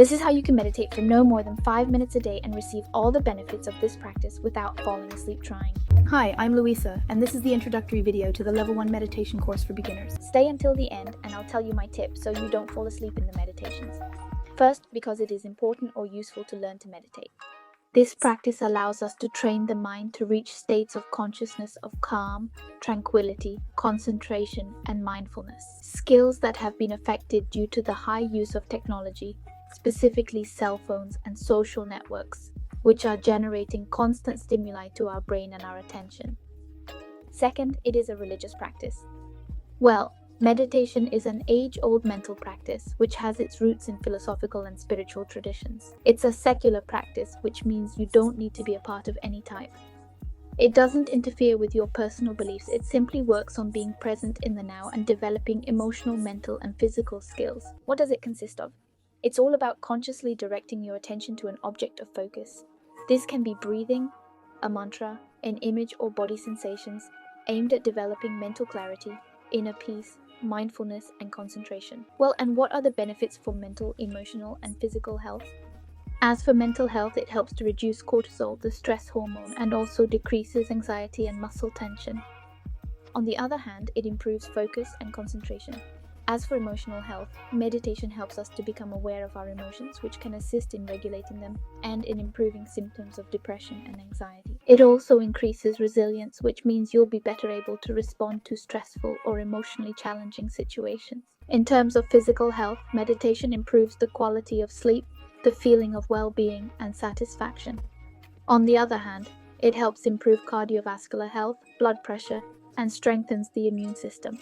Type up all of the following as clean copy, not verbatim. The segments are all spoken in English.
This is how you can meditate for no more than 5 minutes a day and receive all the benefits of this practice without falling asleep trying. Hi, I'm Louisa, and this is the introductory video to the Level 1 meditation course for beginners. Stay until the end and I'll tell you my tips so you don't fall asleep in the meditations. First, because it is important or useful to learn to meditate. This practice allows us to train the mind to reach states of consciousness of calm, tranquility, concentration, and mindfulness. Skills that have been affected due to the high use of technology, specifically cell phones and social networks, which are generating constant stimuli to our brain and our attention. Second, it is a religious practice. Well, meditation is an age-old mental practice which has its roots in philosophical and spiritual traditions. It's a secular practice, which means you don't need to be a part of any type. It doesn't interfere with your personal beliefs, it simply works on being present in the now and developing emotional, mental, and physical skills. What does it consist of? It's all about consciously directing your attention to an object of focus. This can be breathing, a mantra, an image or body sensations, aimed at developing mental clarity, inner peace, mindfulness, and concentration. Well, and what are the benefits for mental, emotional, and physical health? As for mental health, it helps to reduce cortisol, the stress hormone, and also decreases anxiety and muscle tension. On the other hand, it improves focus and concentration. As for emotional health, meditation helps us to become aware of our emotions, which can assist in regulating them and in improving symptoms of depression and anxiety. It also increases resilience, which means you'll be better able to respond to stressful or emotionally challenging situations. In terms of physical health, meditation improves the quality of sleep, the feeling of well-being and satisfaction. On the other hand, it helps improve cardiovascular health, blood pressure, and strengthens the immune system.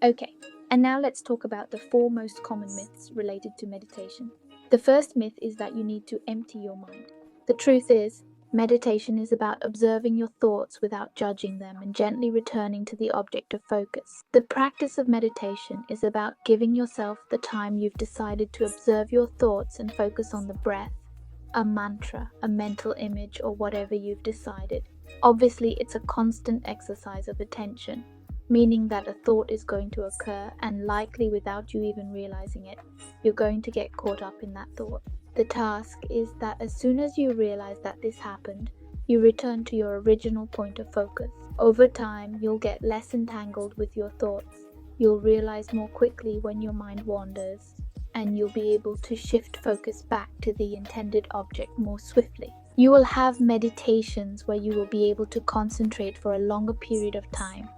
Okay. And now let's talk about the 4 most common myths related to meditation. The first myth is that you need to empty your mind. The truth is, meditation is about observing your thoughts without judging them and gently returning to the object of focus. The practice of meditation is about giving yourself the time you've decided to observe your thoughts and focus on the breath, a mantra, a mental image, or whatever you've decided. Obviously, it's a constant exercise of attention, meaning that a thought is going to occur and likely without you even realizing it, you're going to get caught up in that thought. The task is that as soon as you realize that this happened, you return to your original point of focus. Over time, you'll get less entangled with your thoughts. You'll realize more quickly when your mind wanders, and you'll be able to shift focus back to the intended object more swiftly. You will have meditations where you will be able to concentrate for a longer period of time.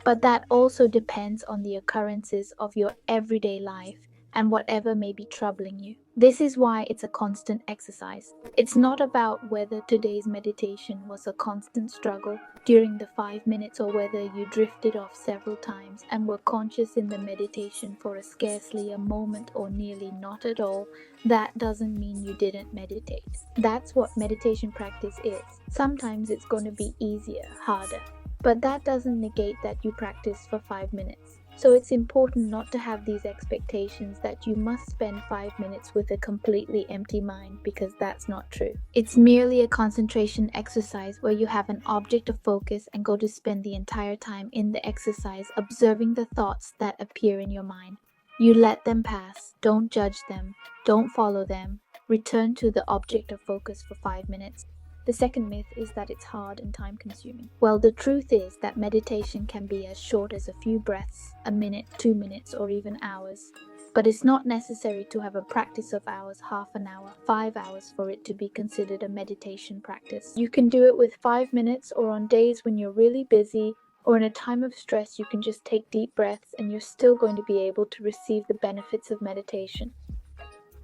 But that also depends on the occurrences of your everyday life and whatever may be troubling you. This is why it's a constant exercise. It's not about whether today's meditation was a constant struggle during the 5 minutes or whether you drifted off several times and were conscious in the meditation for scarcely a moment or nearly not at all. That doesn't mean you didn't meditate. That's what meditation practice is. Sometimes it's going to be easier, harder. But that doesn't negate that you practice for 5 minutes. So it's important not to have these expectations that you must spend 5 minutes with a completely empty mind, because that's not true. It's merely a concentration exercise where you have an object of focus and go to spend the entire time in the exercise observing the thoughts that appear in your mind. You let them pass, don't judge them, don't follow them, return to the object of focus for 5 minutes. The second myth is that it's hard and time-consuming. Well, the truth is that meditation can be as short as a few breaths, a minute, 2 minutes, or even hours. But it's not necessary to have a practice of hours, half an hour, 5 hours for it to be considered a meditation practice. You can do it with 5 minutes, or on days when you're really busy, or in a time of stress, you can just take deep breaths and you're still going to be able to receive the benefits of meditation.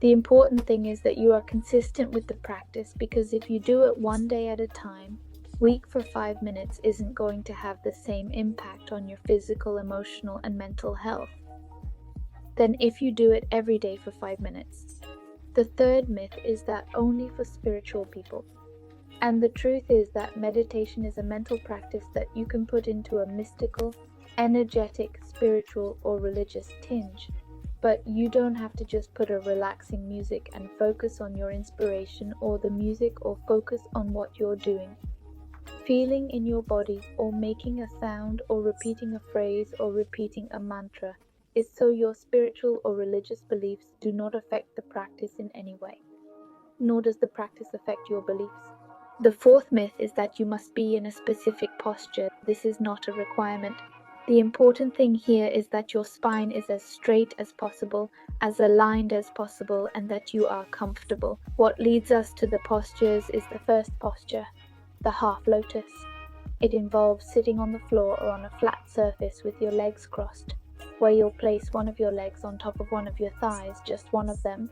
The important thing is that you are consistent with the practice, because if you do it one day at a time, week for 5 minutes isn't going to have the same impact on your physical, emotional, and mental health than if you do it every day for 5 minutes. The third myth is that only for spiritual people. And the truth is that meditation is a mental practice that you can put into a mystical, energetic, spiritual, or religious tinge. But you don't have to just put a relaxing music and focus on your inspiration or the music, or focus on what you're doing. Feeling in your body, or making a sound, or repeating a phrase, or repeating a mantra is so your spiritual or religious beliefs do not affect the practice in any way, nor does the practice affect your beliefs. The fourth myth is that you must be in a specific posture. This is not a requirement. The important thing here is that your spine is as straight as possible, as aligned as possible, and that you are comfortable. What leads us to the postures is the first posture, the half lotus. It involves sitting on the floor or on a flat surface with your legs crossed, where you'll place one of your legs on top of one of your thighs, just one of them,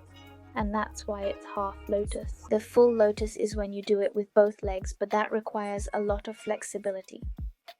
and that's why it's half lotus. The full lotus is when you do it with both legs, but that requires a lot of flexibility.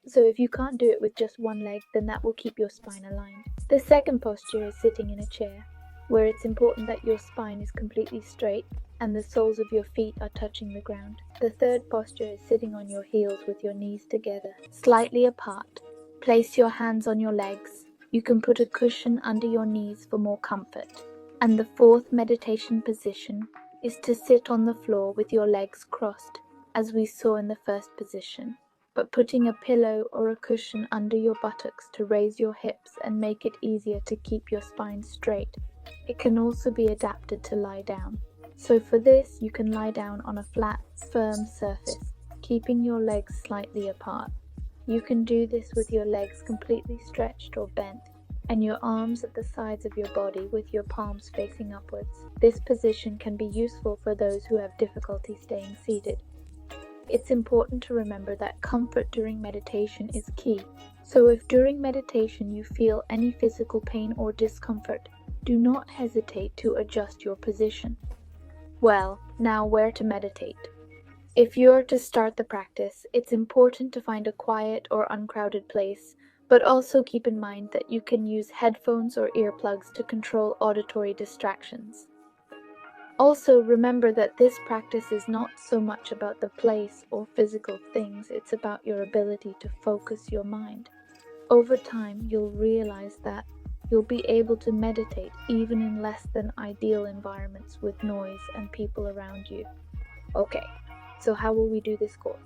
So if you can't do it with just one leg, then that will keep your spine aligned. The second posture is sitting in a chair, where it's important that your spine is completely straight and the soles of your feet are touching the ground. The third posture is sitting on your heels with your knees together, slightly apart. Place your hands on your legs. You can put a cushion under your knees for more comfort. And the fourth meditation position is to sit on the floor with your legs crossed, as we saw in the first position, but putting a pillow or a cushion under your buttocks to raise your hips and make it easier to keep your spine straight. It can also be adapted to lie down. So for this, you can lie down on a flat, firm surface, keeping your legs slightly apart. You can do this with your legs completely stretched or bent, and your arms at the sides of your body with your palms facing upwards. This position can be useful for those who have difficulty staying seated. It's important to remember that comfort during meditation is key. So if during meditation you feel any physical pain or discomfort, do not hesitate to adjust your position. Well, now where to meditate? If you are to start the practice, it's important to find a quiet or uncrowded place, but also keep in mind that you can use headphones or earplugs to control auditory distractions. Also, remember that this practice is not so much about the place or physical things, it's about your ability to focus your mind. Over time, you'll realize that you'll be able to meditate even in less than ideal environments with noise and people around you. Okay, so how will we do this course?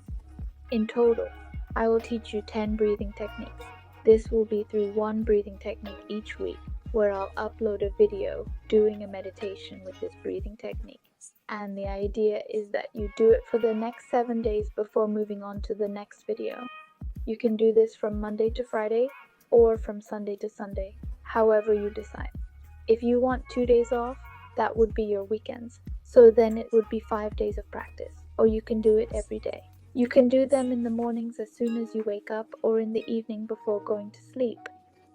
In total, I will teach you 10 breathing techniques. This will be through one breathing technique each week, where I'll upload a video doing a meditation with this breathing technique. And the idea is that you do it for the next 7 days before moving on to the next video. You can do this from Monday to Friday or from Sunday to Sunday, however you decide. If you want 2 days off, that would be your weekends. So then it would be 5 days of practice, or you can do it every day. You can do them in the mornings as soon as you wake up or in the evening before going to sleep,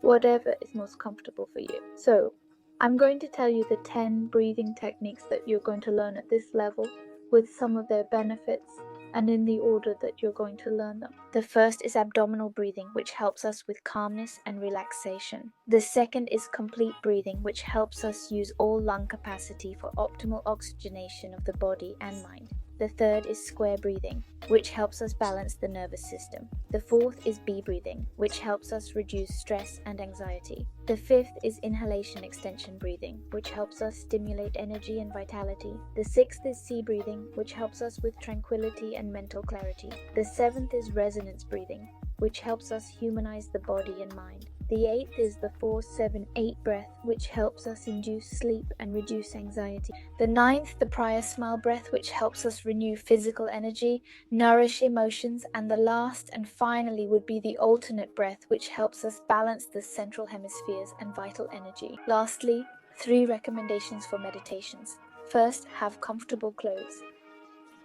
whatever is most comfortable for you. So, I'm going to tell you the 10 breathing techniques that you're going to learn at this level with some of their benefits and in the order that you're going to learn them. The first is abdominal breathing, which helps us with calmness and relaxation. The second is complete breathing, which helps us use all lung capacity for optimal oxygenation of the body and mind. The third is square breathing, which helps us balance the nervous system. The fourth is B breathing, which helps us reduce stress and anxiety. The fifth is inhalation extension breathing, which helps us stimulate energy and vitality. The sixth is C breathing, which helps us with tranquility and mental clarity. The seventh is resonance breathing, which helps us humanize the body and mind. The eighth is the 4-7-8 breath, which helps us induce sleep and reduce anxiety. The ninth, the Priya Smile breath, which helps us renew physical energy, nourish emotions. And the last and finally would be the alternate breath, which helps us balance the central hemispheres and vital energy. Lastly, 3 recommendations for meditations. First, have comfortable clothes.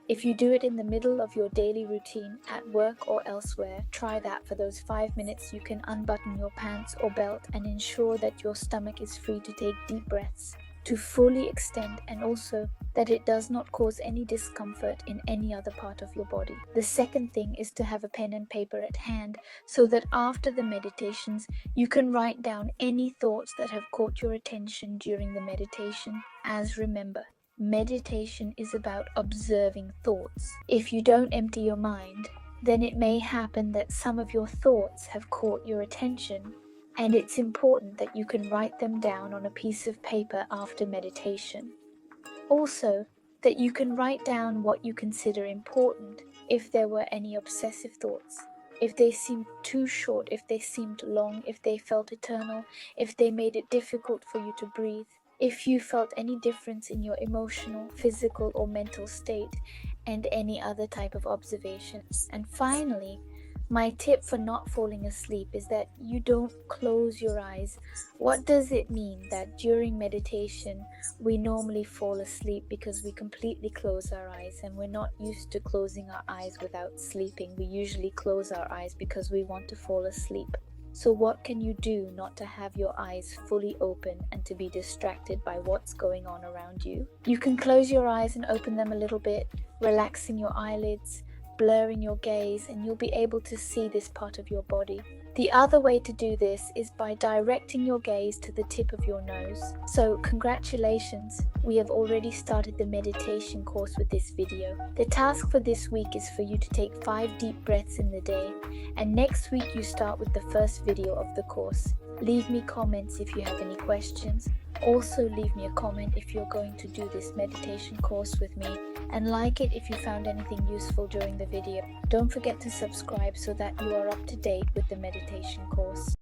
If you do it in the middle of your daily routine, at work or elsewhere, try that for those 5 minutes. You can unbutton your pants or belt and ensure that your stomach is free to take deep breaths, to fully extend, and also that it does not cause any discomfort in any other part of your body. The second thing is to have a pen and paper at hand so that after the meditations, you can write down any thoughts that have caught your attention during the meditation. As remember, meditation is about observing thoughts. If you don't empty your mind, then it may happen that some of your thoughts have caught your attention, and it's important that you can write them down on a piece of paper after meditation. Also, that you can write down what you consider important if there were any obsessive thoughts. if they seemed too short, if they seemed long, if they felt eternal, if they made it difficult for you to breathe, if you felt any difference in your emotional, physical, or mental state, and any other type of observations. And finally, my tip for not falling asleep is that you don't close your eyes. What does it mean that during meditation we normally fall asleep because we completely close our eyes, and we're not used to closing our eyes without sleeping? We usually close our eyes because we want to fall asleep. So what can you do not to have your eyes fully open and to be distracted by what's going on around you? You can close your eyes and open them a little bit, relaxing your eyelids, blurring your gaze, and you'll be able to see this part of your body. The other way to do this is by directing your gaze to the tip of your nose. So congratulations, we have already started the meditation course with this video. The task for this week is for you to take 5 deep breaths in the day, and next week you start with the first video of the course. Leave me comments if you have any questions. Also leave me a comment if you're going to do this meditation course with me, and like it if you found anything useful during the video. Don't forget to subscribe so that you are up to date with the meditation course.